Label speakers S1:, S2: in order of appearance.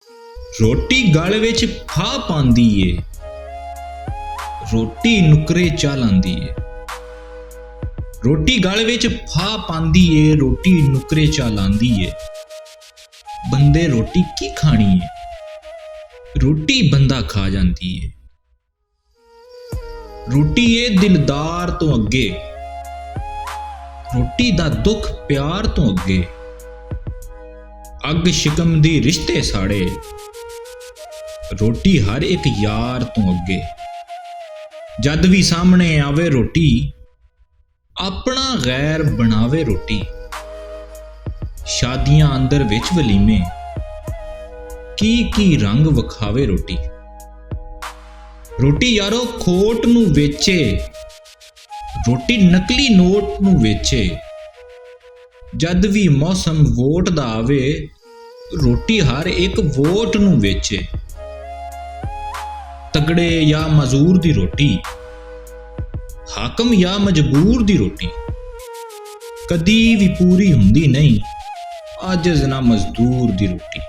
S1: ਰੋਟੀ ਗਲ ਵਿੱਚ ਫਾਹ ਪਾਉਂਦੀ ਏ, ਰੋਟੀ ਨੁਕਰੇ ਚਾ ਲਾਂਦੀ ਏ। ਰੋਟੀ ਗਲ ਵਿੱਚ ਫਾਹ ਪਾਉਂਦੀ ਏ, ਰੋਟੀ ਨੁਕਰੇ ਚਾ ਲਾਂਦੀ ਏ। ਬੰਦੇ ਰੋਟੀ ਕੀ ਖਾਣੀ ਏ, ਰੋਟੀ ਬੰਦਾ ਖਾ ਜਾਂਦੀ ਏ। ਰੋਟੀ ਏ ਦਿਲਦਾਰ ਤੋਂ ਅੱਗੇ, ਰੋਟੀ ਦਾ ਦੁੱਖ ਪਿਆਰ ਤੋਂ ਅੱਗੇ। ਅੱਗ ਸ਼ਿਕਮ ਦੀ ਰਿਸ਼ਤੇ ਸਾੜੇ, ਰੋਟੀ ਹਰ ਇੱਕ ਯਾਰ ਤੋਂ ਅੱਗੇ। ਜਦ ਵੀ ਸਾਹਮਣੇ ਆਵੇ ਰੋਟੀ, ਆਪਣਾ ਗੈਰ ਬਣਾਵੇ ਰੋਟੀ। ਸ਼ਾਦੀਆਂ ਅੰਦਰ ਵਿੱਚ ਵਲੀਮੇ, ਕੀ ਰੰਗ ਵਿਖਾਵੇ ਰੋਟੀ। ਰੋਟੀ ਯਾਰੋ ਖੋਟ ਨੂੰ ਵੇਚੇ, ਰੋਟੀ ਨਕਲੀ ਨੋਟ ਨੂੰ ਵੇਚੇ। ਜਦ ਵੀ ਮੌਸਮ ਵੋਟ ਦਾ ਆਵੇ, ਰੋਟੀ ਹਰ ਇੱਕ ਵੋਟ ਨੂੰ ਵੇਚੇ। ਤਗੜੇ ਜਾਂ ਮਜ਼ਦੂਰ ਦੀ ਰੋਟੀ, ਹਾਕਮ ਜਾਂ ਮਜਬੂਰ ਦੀ ਰੋਟੀ ਕਦੀ ਵੀ ਪੂਰੀ ਹੁੰਦੀ ਨਹੀਂ, ਆਜਜ਼ ਨਾ ਮਜ਼ਦੂਰ ਦੀ ਰੋਟੀ।